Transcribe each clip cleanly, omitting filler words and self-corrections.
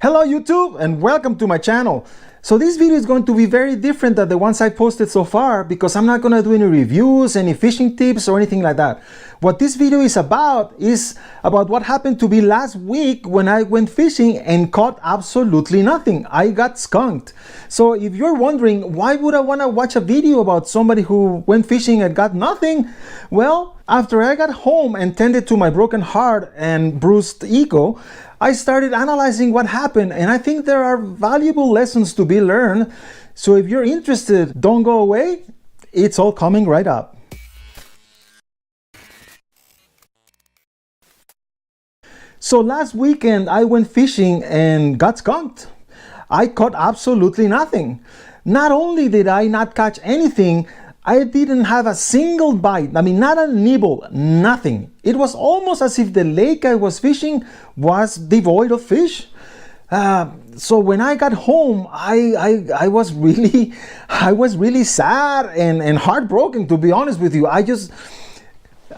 Hello YouTube and welcome to my channel. So this video is going to be very different than the ones I posted so far because I'm not going to do any reviews, any fishing tips or anything like that. What this video is about what happened to me last week when I went fishing and caught absolutely nothing. I got skunked. So if you're wondering why would I want to watch a video about somebody who went fishing and got nothing, well, after I got home and tended to my broken heart and bruised ego, I started analyzing what happened, and I think there are valuable lessons to be learned. So if you're interested, don't go away. It's all coming right up. So last weekend I went fishing and got skunked. I caught absolutely nothing. Not only did I not catch anything, I didn't have a single bite. I mean, not a nibble, nothing. It was almost as if the lake I was fishing was devoid of fish. So when I got home, I was really sad and heartbroken, to be honest with you. I just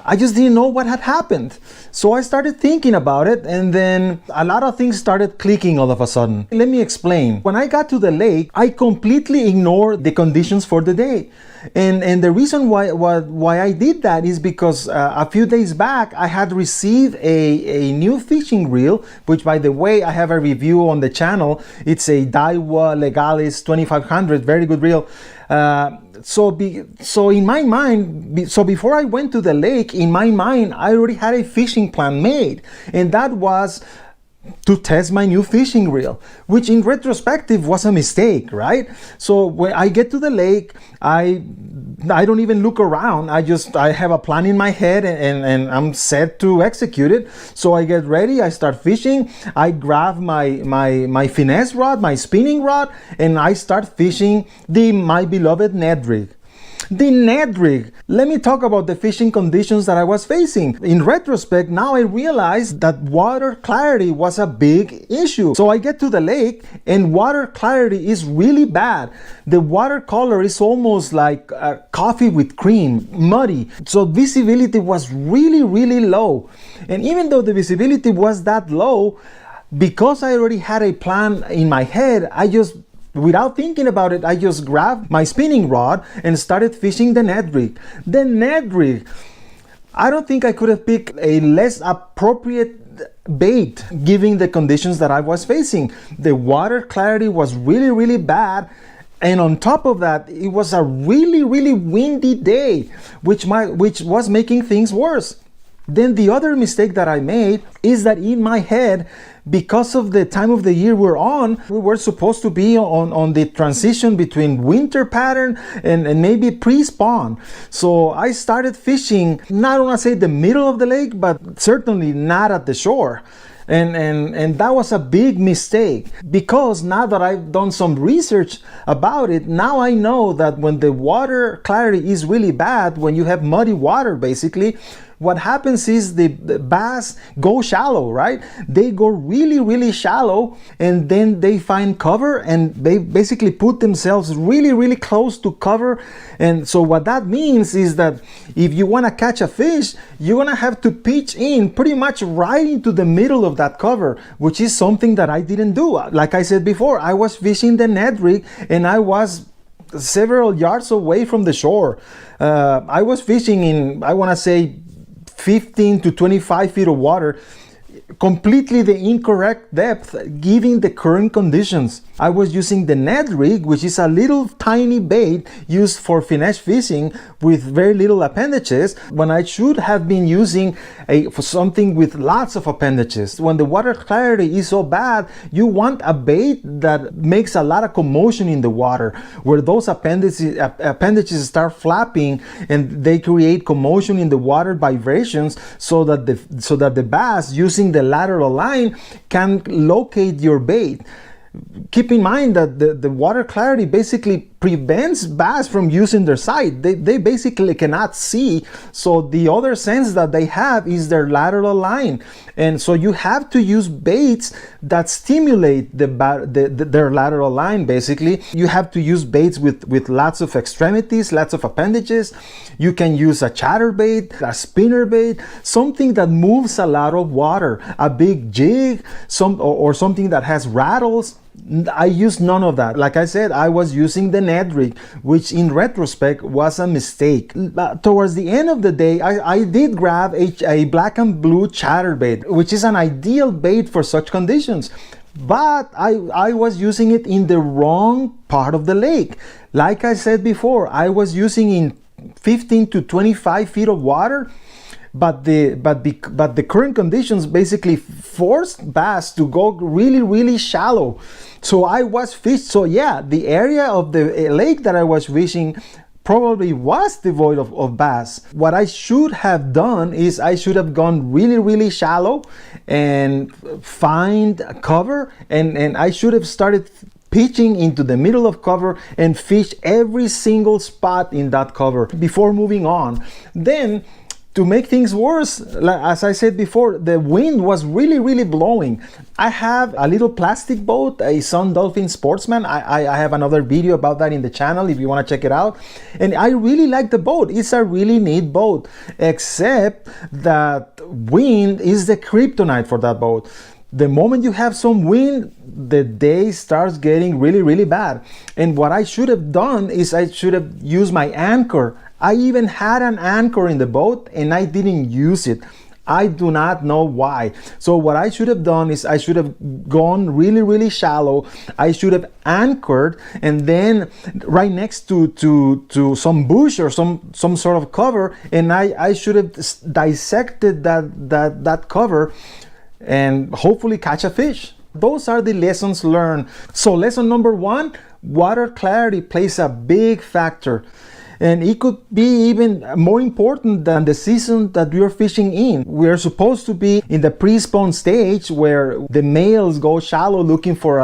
didn't know what had happened. So I started thinking about it, and then a lot of things started clicking all of a sudden. Let me explain. When I got to the lake, I completely ignored the conditions for the day. And the reason why I did that is because a few days back I had received a new fishing reel, which, by the way, I have a review on the channel. It's a Daiwa Legalis 2500, very good reel. So in my mind, so before I went to the lake, in my mind I already had a fishing plan made, and that was to test my new fishing reel, which in retrospective was a mistake, right? So when I get to the lake, I don't even look around. I have a plan in my head, and I'm set to execute it. So I get ready, I start fishing, I grab my finesse rod, my spinning rod, and I start fishing my beloved Ned rig. The Ned rig. Let me talk about the fishing conditions that I was facing. In retrospect, now I realize that water clarity was a big issue. So I get to the lake and water clarity is really bad. The water color is almost like coffee with cream, muddy. So visibility was really low. And even though the visibility was that low, because I already had a plan in my head, without thinking about it, I just grabbed my spinning rod and started fishing the Ned rig. The Ned rig, I don't think I could have picked a less appropriate bait given the conditions that I was facing. The water clarity was really bad, and on top of that, it was a really windy day, which was making things worse. Then the other mistake that I made is that in my head, because of the time of the year we're on, we were supposed to be on the transition between winter pattern and maybe pre-spawn. So I started fishing, not want to say the middle of the lake, but certainly not at the shore. And that was a big mistake, because now that I've done some research about it, now I know that when the water clarity is really bad, when you have muddy water basically, what happens is the bass go shallow, right? They go really shallow, and then they find cover and they basically put themselves really close to cover. And so what that means is that if you want to catch a fish, you're gonna have to pitch in pretty much right into the middle of that cover, which is something that I didn't do. Like I said before, I was fishing the Ned rig and I was several yards away from the shore. I was fishing in, I want to say, 15 to 25 feet of water, completely the incorrect depth given the current conditions. I was using the Ned rig, which is a little tiny bait used for finesse fishing with very little appendages, when I should have been using for something with lots of appendages. When the water clarity is so bad, you want a bait that makes a lot of commotion in the water, where those appendages start flapping and they create commotion in the water, vibrations, so that the bass, using the lateral line, can locate your bait. Keep in mind that the water clarity basically prevents bass from using their sight. They basically cannot see, so the other sense that they have is their lateral line, and so you have to use baits that stimulate their lateral line. Basically, you have to use baits with lots of extremities, lots of appendages. You can use a chatterbait, a spinner bait, something that moves a lot of water, a big jig, or something that has rattles. I used none of that. Like I said, I was using the Ned rig, which in retrospect was a mistake. Towards the end of the day, I did grab a black and blue chatterbait, which is an ideal bait for such conditions. But I was using it in the wrong part of the lake. Like I said before, I was using in 15 to 25 feet of water. But the current conditions basically forced bass to go really shallow. So I was fished. So yeah, the area of the lake that I was fishing probably was devoid of bass. What I should have done is I should have gone really shallow and find cover, and I should have started pitching into the middle of cover and fish every single spot in that cover before moving on. Then, to make things worse, as I said before, the wind was really blowing. I have a little plastic boat, a Sun Dolphin Sportsman. I have another video about that in the channel if you want to check it out. And I really like the boat. It's a really neat boat, except that wind is the kryptonite for that boat. The moment you have some wind, the day starts getting really bad. And what I should have done is I should have used my anchor. I even had an anchor in the boat and I didn't use it. I do not know why. So what I should have done is I should have gone really shallow. I should have anchored, and then right next to some bush or some sort of cover, and I should have dissected that cover and hopefully catch a fish. Those are the lessons learned. So lesson number 1, water clarity plays a big factor. And it could be even more important than the season that you're fishing in. We're supposed to be in the pre-spawn stage where the males go shallow looking for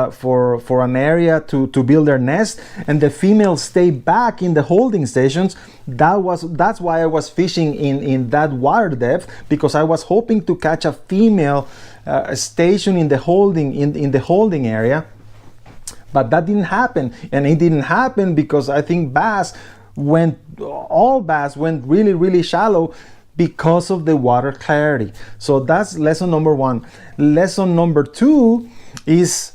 an area to build their nest, and the females stay back in the holding stations. That's why I was fishing in that water depth, because I was hoping to catch a female station in the holding area. But that didn't happen, and it didn't happen because I think all bass went really shallow because of the water clarity. So that's lesson number 1. Lesson number 2 is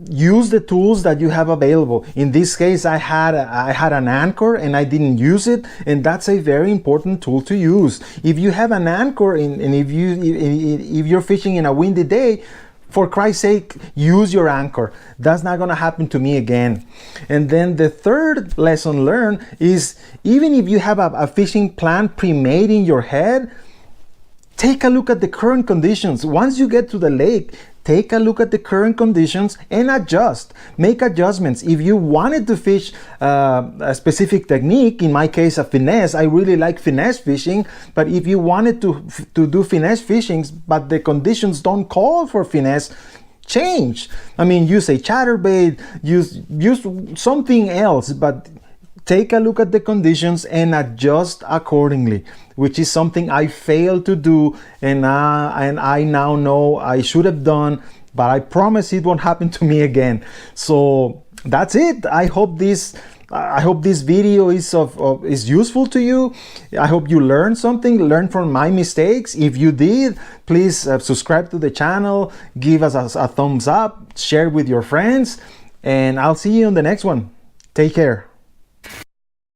use the tools that you have available. In this case, I had an anchor and I didn't use it, and that's a very important tool to use. If you have an anchor and if you're fishing in a windy day, for Christ's sake, use your anchor. That's not gonna happen to me again. And then the third lesson learned is, even if you have a fishing plan pre-made in your head, take a look at the current conditions. Once you get to the lake, take a look at the current conditions and adjust. Make adjustments. If you wanted to fish a specific technique, in my case a finesse, I really like finesse fishing, but if you wanted to do finesse fishing, but the conditions don't call for finesse, change. I mean, use a chatterbait, use something else, but take a look at the conditions and adjust accordingly, which is something I failed to do, and I now know I should have done, but I promise it won't happen to me again. So that's it. I hope this video is useful to you. I hope you learned something, learn from my mistakes. If you did, please subscribe to the channel, give us a thumbs up, share with your friends, and I'll see you on the next one. Take care.